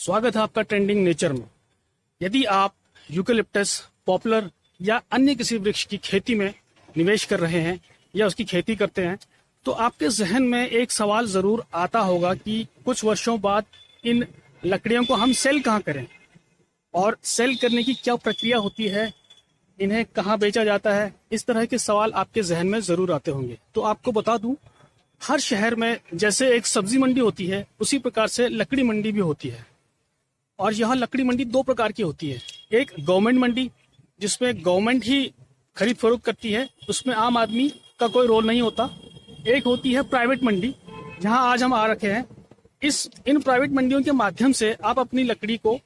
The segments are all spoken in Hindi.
स्वागत है आपका ट्रेंडिंग नेचर में। यदि आप यूकेलिप्टस, पॉपुलर या अन्य किसी वृक्ष की खेती में निवेश कर रहे हैं या उसकी खेती करते हैं तो आपके जहन में एक सवाल जरूर आता होगा कि कुछ वर्षों बाद इन लकड़ियों को हम सेल कहाँ करें और सेल करने की क्या प्रक्रिया होती है, इन्हें कहाँ बेचा जाता है। इस तरह के सवाल आपके जहन में जरूर आते होंगे। तो आपको बता दूं, हर शहर में जैसे एक सब्जी मंडी होती है उसी प्रकार से लकड़ी मंडी भी होती है। और यहाँ लकड़ी मंडी दो प्रकार की होती है। एक गवर्नमेंट मंडी जिसमें गवर्नमेंट ही खरीद फरोख्त करती है, उसमें आम आदमी का कोई रोल नहीं होता। एक होती है प्राइवेट मंडी, जहाँ आज हम आ रखे हैं। इन प्राइवेट मंडियों के माध्यम से आप अपनी लकड़ी को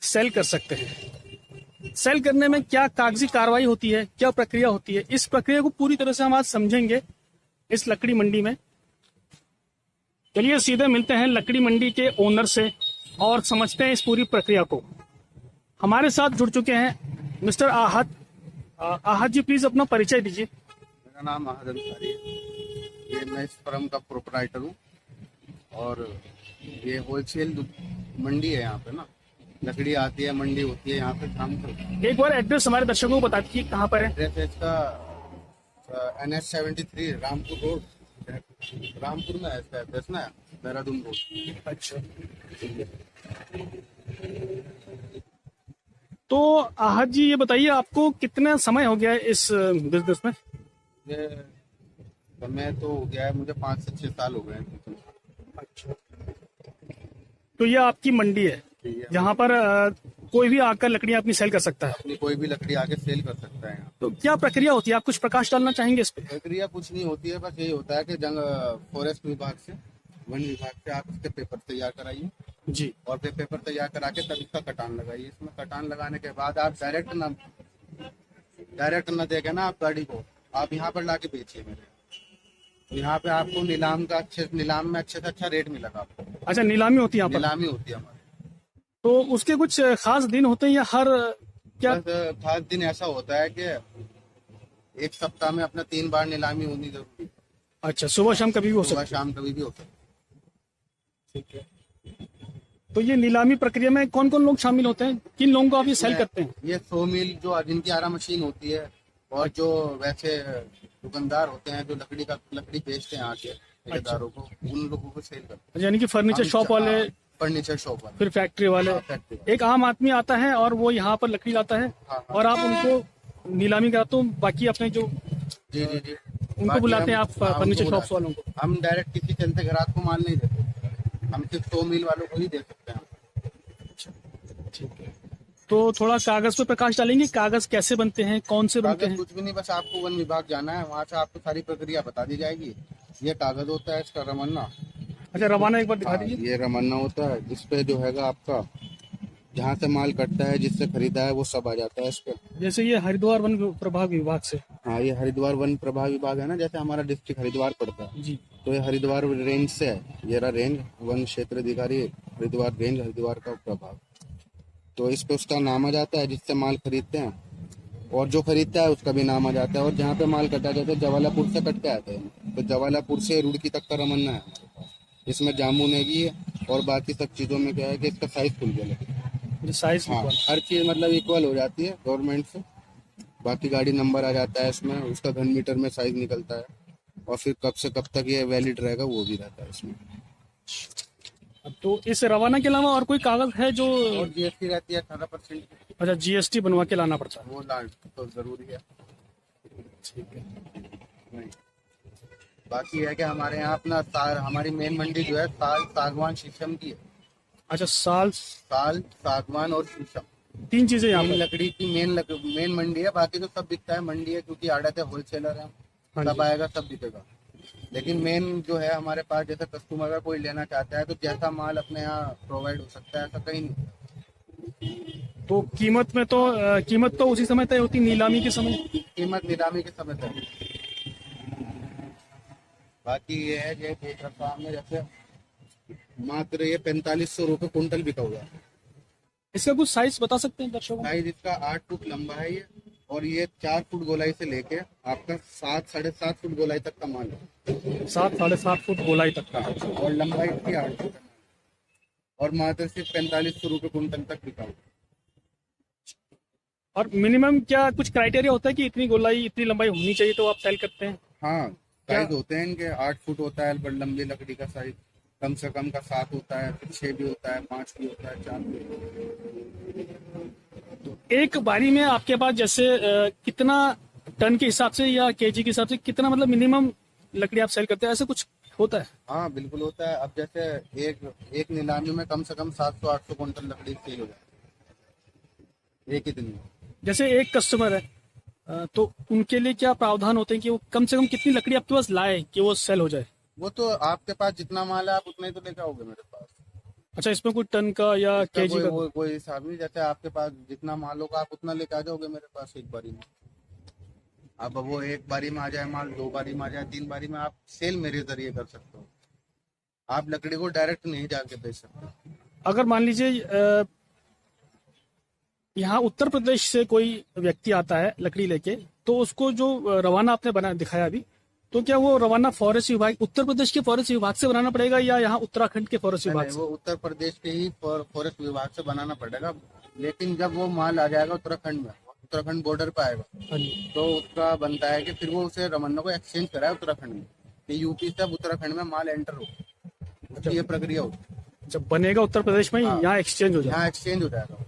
सेल कर सकते हैं। सेल करने में क्या कागजी कार्रवाई होती है, क्या प्रक्रिया होती है, इस प्रक्रिया को पूरी तरह से हम आज समझेंगे इस लकड़ी मंडी में। चलिए सीधे मिलते हैं लकड़ी मंडी के ओनर से और समझते हैं इस पूरी प्रक्रिया को। हमारे साथ जुड़ चुके हैं मिस्टर आहत। आहत जी, प्लीज अपना परिचय दीजिए। मेरा नाम आहत अंसारी है। ये मैं इस फर्म का प्रोपराइटर हूँ और ये होलसेल मंडी है। यहाँ पे ना लकड़ी आती है, मंडी होती है यहाँ पे काम करते। एक बार एड्रेस हमारे दर्शकों को बता दीजिए कहाँ पर है। एड्रेस है इसका NH73 रामपुर रोड, रामपुर में है इसका एड्रेस ना, देहरादून रोड। अच्छा, तो आहत जी ये बताइए, आपको कितना समय हो गया है इस बिजनेस में? ये समय तो हो गया है मुझे 5 से 6 साल हो गए हैं। अच्छा, तो ये आपकी मंडी है जहाँ पर कोई भी आकर लकड़ियाँ अपनी सेल कर सकता है? अपनी कोई भी लकड़ी आके सेल कर सकता है यहाँ। तो क्या प्रक्रिया होती है, आप कुछ प्रकाश डालना चाहेंगे इस पे? प्रक्रिया कुछ नहीं होती है, बस यही होता है कि फॉरेस्ट विभाग से, वन विभाग से आप इसके पेपर तैयार कराइए जी, और फिर पेपर तैयार करा के तब इसका कटान लगाइए। इसमें कटान लगाने के बाद आप डायरेक्ट न देके ना आप गाड़ी को आप यहाँ पर लाके बेचिए मेरे। तो यहाँ पे आपको नीलाम में अच्छे से अच्छा रेट मिलेगा आपको। अच्छा, नीलामी होती है यहाँ पर? नीलामी होती है हमारी। तो उसके कुछ खास दिन होते हैं या हर क्या? बस खास दिन ऐसा होता है कि एक सप्ताह में अपना 3 बार नीलामी होनी जरूरी है। अच्छा, सुबह शाम कभी भी हो सकता सुबह शाम कभी भी हो सकता है। है? ठीक है। तो ये नीलामी प्रक्रिया में कौन कौन लोग शामिल होते हैं, किन लोगों को आप ये सेल करते हैं? ये 100 मील जो जिनकी आरा मशीन होती है और जो वैसे दुकानदार होते हैं जो लकड़ी बेचते हैं आके ठेकेदारों को, उन लोगों को सेल करते हैं। यानी कि फर्नीचर शॉप वाले, फर्नीचर शॉप वाले, फिर फैक्ट्री वाले। एक आम आदमी आता है और वो यहाँ पर लकड़ी लाता है और आप उनको नीलामी कराते हो, बाकी अपने जो जी उनको बुलाते हैं आप फर्नीचर शॉप वालों को? हम डायरेक्ट किसी चलते ग्राहक को माल नहीं देते, हम सिर्फ 100 मील वालों को ही दे सकते हैं। ठीक है, तो थोड़ा कागज पे प्रकाश डालेंगे, कागज कैसे बनते हैं, कौन से बनते हैं? कुछ भी नहीं, बस आपको वन विभाग जाना है, वहाँ से आपको सारी प्रक्रिया बता दी जाएगी। ये कागज होता है इसका रमन्ना। अच्छा, रवाना एक बार दिखा दीजिए। ये रमन्ना होता है जिसपे जो हैगा आपका जहाँ से माल कटता है, जिससे खरीदा है, वो सब आ जाता है इस पे। जैसे ये हरिद्वार वन प्रभाग विभाग से? हाँ, ये हरिद्वार वन प्रभाग विभाग है ना, जैसे हमारा डिस्ट्रिक्ट हरिद्वार पड़ता है जी, तो ये हरिद्वार रेंज से है। ये रहा रेंज, वन क्षेत्र अधिकारी हरिद्वार रेंज, हरिद्वार का प्रभाग। तो इस पे उसका नाम आ जाता है जिससे माल खरीदते हैं, और जो खरीदता है उसका भी नाम आ जाता है। और जहाँ पे माल कटा जाता है जवालापुर से कट के आते हैं, तो जवालापुर से रुड़की तक का रमन्ना है हमारे पास। इसमें जामुन है और बाकी सब चीजों में क्या है कि इसका साइज खुल गया, साइज। हाँ, हर चीज मतलब इक्वल हो जाती है गवर्नमेंट से। बाकी गाड़ी नंबर आ जाता है इसमें, उसका घन मीटर में साइज निकलता है, और फिर कब से कब तक ये वैलिड रहेगा वो भी रहता है इसमें। तो इस रवाना के अलावा और कोई कागज है जो? और GST रहती है 18%। अच्छा, GST बनवा के लाना पड़ता है? वो लाल तो जरूरी है। ठीक है। नहीं, बाकी है कि हमारे यहाँ अपना हमारी मेन मंडी जो है साल, सागवान, शीशम की है। अच्छा, साल, सागवान और शीशम, 3 चीजें यहाँ मेन पे? लकड़ी की मेन मंडी है। बाकी तो सब बिकता है, मंडी है क्योंकि आड़त है, होलसेलर है, सब आएगा सब बिकेगा। लेकिन मेन जो है हमारे पास, जैसे कस्टमर अगर कोई लेना चाहता है तो जैसा माल अपने यहाँ प्रोवाइड हो सकता है, ऐसा कहीं नहीं। तो कीमत तो उसी समय तय होती, नीलामी के समय? कीमत नीलामी के समय तक। बाकी ये है, ये देख रखा हमने, जैसे मात्र ये 4500 रुपये कुंटल बिका हुआ है। इसका कुछ साइज बता सकते हैं दर्शकों? साइज इसका 8 फुट लंबा है ये, और ये 4 फुट गोलाई से लेके आपका 7 साढ़े 7 फुट गोलाई तक का माल है। 7 साढ़े 7 फुट गोलाई तक का, और लंबाई इसकी 8 फुट है। और मात्र सिर्फ 4500 रुपये कुंटल तक बिका हुआ। और मिनिमम क्या कुछ क्राइटेरिया होता है कि इतनी गोलाई इतनी लंबाई होनी चाहिए तो आप सेल करते हैं? हाँ, क्या? साइज होते हैं इनके। 8 फुट होता है बड़ी लंबी लकड़ी का साइज, कम से कम का 7 होता है, फिर 6 भी होता है, 5 भी होता है, 4 भी होता है। एक बारी में आपके पास जैसे कितना टन के हिसाब से या केजी के हिसाब से कितना मतलब मिनिमम लकड़ी आप सेल करते हैं, ऐसा कुछ होता है? हाँ बिल्कुल होता है। अब जैसे एक एक नीलामी में कम से कम 700-800 कुंटल लकड़ी सेल हो जाती है एक ही दिन में। जैसे एक कस्टमर है तो उनके लिए क्या प्रावधान होते हैं कि वो कम से कम कितनी लकड़ी आपके पास लाए कि वो सेल हो जाए? वो तो आपके पास जितना माल है आप उतना ही तो लेके आओगे मेरे पास। अच्छा, इसमें कोई टन का या इसका केजी का? कोई हिसाब नहीं। जैसे आपके पास जितना माल होगा आप उतना लेके आ जाओगे मेरे पास एक बारी में। अब वो एक बारी में आ जाए माल, 2 बारी में आ जाए, 3 बारी में, आप सेल मेरे जरिए कर सकते हो। आप लकड़ी को डायरेक्ट नहीं जाके बेच सकते। अगर मान लीजिए यहाँ उत्तर प्रदेश से कोई व्यक्ति आता है लकड़ी लेके, तो उसको जो रवाना आपने बना दिखाया अभी, तो क्या वो रवाना फॉरेस्ट विभाग, उत्तर प्रदेश के फॉरेस्ट विभाग से बनाना पड़ेगा या यहाँ उत्तराखंड के फॉरेस्ट विभाग नहीं, से? वो उत्तर प्रदेश के ही फॉरेस्ट विभाग से बनाना पड़ेगा। लेकिन जब वो माल आ जाएगा उत्तराखंड में, उत्तराखंड बॉर्डर पे आएगा, हाँ जी। तो उसका बनता है कि फिर वो उसे रवाना को एक्सचेंज कराए उत्तराखंड में, कि यूपी से अब उत्तराखंड में माल एंटर हो। अच्छा, ये प्रक्रिया होती है। जब बनेगा उत्तर प्रदेश में हाँ। यहाँ एक्सचेंज हो जाए? यहाँ एक्सचेंज हो जाएगा।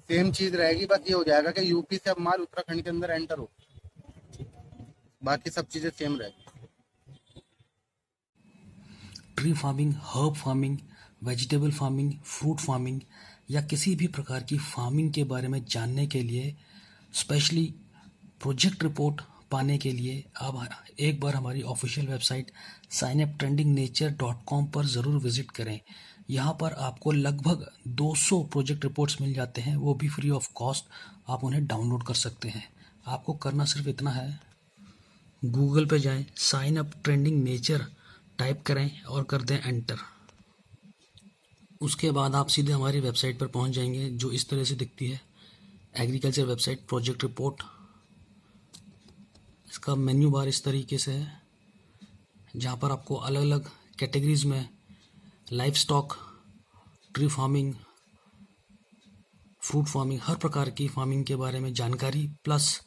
सेम चीज रहेगी, बस ये हो जाएगा कि यूपी से अब माल उत्तराखंड के अंदर एंटर हो। बाकी सब चीजें सेम रहेगी। Tree farming, herb farming, vegetable farming, fruit farming या किसी भी प्रकार की फार्मिंग के बारे में जानने के लिए, स्पेशली प्रोजेक्ट रिपोर्ट पाने के लिए आप एक बार हमारी ऑफिशियल वेबसाइट synaptrendingnature.com पर ज़रूर विज़िट करें। यहाँ पर आपको लगभग 200 प्रोजेक्ट रिपोर्ट्स मिल जाते हैं, वो भी फ्री ऑफ कॉस्ट। आप उन्हें डाउनलोड कर सकते हैं। आपको करना सिर्फ इतना है, गूगल पे जाएं, sign up trending nature type करें और कर दें एंटर। उसके बाद आप सीधे हमारी वेबसाइट पर पहुंच जाएंगे, जो इस तरह से दिखती है, एग्रीकल्चर वेबसाइट प्रोजेक्ट रिपोर्ट। इसका मेन्यू बार इस तरीके से है, जहां पर आपको अलग अलग कैटेगरीज में livestock, tree farming, fruit farming, हर प्रकार की फार्मिंग के बारे में जानकारी प्लस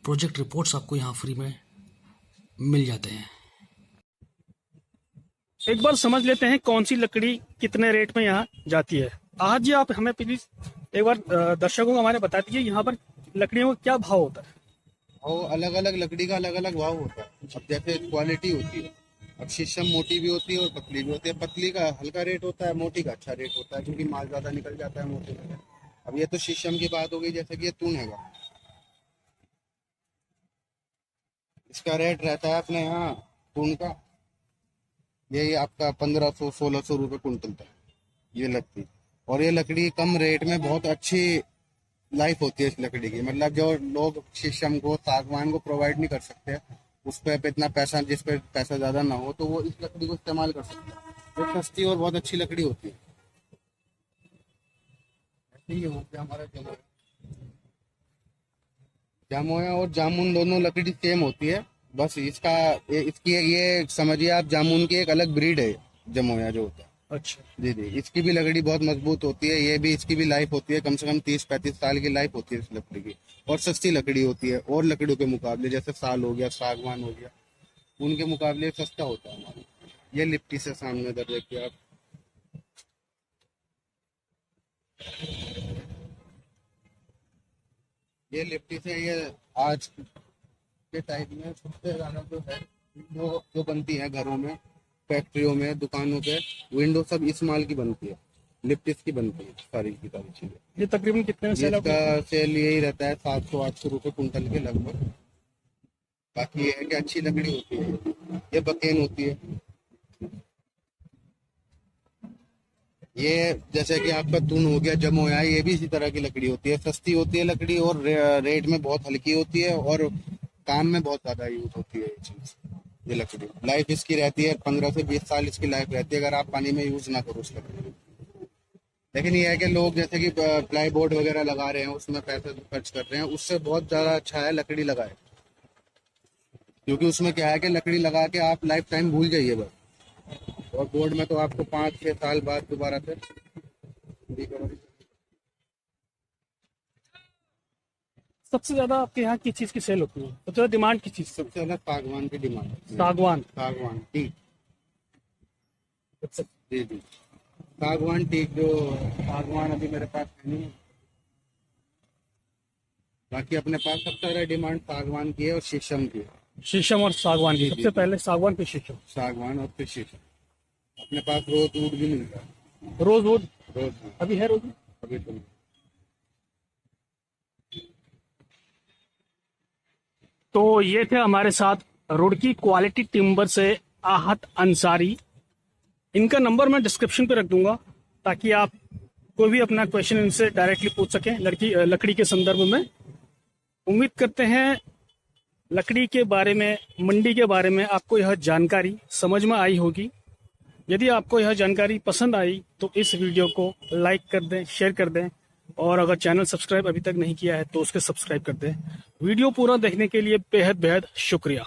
प्रोजेक्ट रिपोर्ट्स आपको यहाँ फ्री में मिल जाते हैं। एक बार समझ लेते हैं कौन सी लकड़ी कितने रेट में यहाँ जाती है। आज जी आप हमें प्लीज एक बार दर्शकों को हमारे बता दीजिए यहाँ पर लकड़ियों का क्या भाव होता है? और अलग अलग लकड़ी का अलग अलग भाव होता है। अब जैसे क्वालिटी होती है, अब शीशम मोटी भी होती है और पतली भी होती है। पतली का हल्का रेट होता है, मोटी का अच्छा रेट होता है, क्योंकि माल ज्यादा निकल जाता है मोटी में। अब ये तो शीशम की बात हो गई। जैसे कि ये तून है, इसका रेट रहता है अपने यहाँ तून का, यही आपका 1500-1600 रुपये कुंटल तक ये लगती है। और ये लकड़ी कम रेट में बहुत अच्छी लाइफ होती है इस लकड़ी की। मतलब जो लोग शीशम को, सागवान को प्रोवाइड नहीं कर सकते, उस पे इतना पैसा, जिस पे पैसा ज्यादा ना हो, तो वो इस लकड़ी को इस्तेमाल कर सकते हैं। ये सस्ती और बहुत अच्छी लकड़ी होती है। ऐसे ही हो गया हमारा जामुया और जामुन, दोनों लकड़ी सेम होती है। बस इसकी ये समझिए आप, जामुन की एक अलग ब्रीड है जमोया जो होता है। अच्छा जी जी, इसकी भी लकड़ी बहुत मजबूत होती है। ये भी, इसकी भी लाइफ होती है कम से कम 30-35 साल की लाइफ होती है इस लकड़ी की। और सस्ती लकड़ी होती है और लकड़ियों के मुकाबले, जैसे साल हो गया, सागवान हो गया, उनके मुकाबले सस्ता होता है हमारा। ये लिप्टी से सामने इधर देखिए आप, ये लिप्टी से, ये आज के टाइप में सबसे ज्यादा जो है विंडो जो बनती है घरों में, फैक्ट्रियों में, दुकानों पे, विंडो सब इस माल की बनती है, लिप्टिस की बनती है सारी की सारी चीजें। ये तकरीबन कितने में सेल होता है? इसका सेल यही रहता है 700-800 रुपये कुंटल के लगभग। बाकी ये है कि अच्छी लकड़ी होती है, ये बकेन होती है। ये जैसे कि आपका तून हो गया, जमोया, ये भी इसी तरह की लकड़ी होती है। सस्ती होती है लकड़ी और रेट में बहुत हल्की होती है और काम में बहुत ज्यादा यूज होती है ये चीज। ये लकड़ी लाइफ इसकी रहती है 15 से 20 साल इसकी लाइफ रहती है, अगर आप पानी में यूज ना करो उस लकड़ी। लेकिन ये है कि लोग जैसे कि प्लाई बोर्ड वगैरह लगा रहे हैं, उसमें पैसे खर्च कर रहे हैं, उससे बहुत ज्यादा अच्छा है लकड़ी लगाए। क्योंकि उसमें क्या है कि लकड़ी लगा के आप लाइफ टाइम भूल जाइए बस, और बोर्ड में तो आपको 5-6 साल बाद दोबारा से रिकवरी। सबसे ज्यादा आपके यहाँ किस चीज की सेल होती है, सबसे ज्यादा डिमांड किस चीज से? सबसे ज्यादा सागवान की डिमांड है। सागवान। सागवान टीक। जी जी, सागवान टीक। जो सागवान अभी मेरे पास है नहीं, बाकी अपने पास सबसे ज्यादा डिमांड सागवान की है और शीशम की है। शीशम और सागवान की, जी, सबसे जी। पहले सागवान पे शीशम। सागवान और फिर शीशम। अपने पास रोजवुड भी मिलता है। रोजवुड रोजवुड अभी है, रोजवुड अभी तो नहीं। तो ये थे हमारे साथ रुड़की क्वालिटी टिम्बर से आहत अंसारी। इनका नंबर मैं डिस्क्रिप्शन पे रख दूंगा ताकि आप कोई भी अपना क्वेश्चन इनसे डायरेक्टली पूछ सकें लकड़ी के संदर्भ में। उम्मीद करते हैं लकड़ी के बारे में, मंडी के बारे में आपको यह जानकारी समझ में आई होगी। यदि आपको यह जानकारी पसंद आई तो इस वीडियो को लाइक कर दें, शेयर कर दें, और अगर चैनल सब्सक्राइब अभी तक नहीं किया है तो उसके सब्सक्राइब कर दें। वीडियो पूरा देखने के लिए बेहद बेहद शुक्रिया।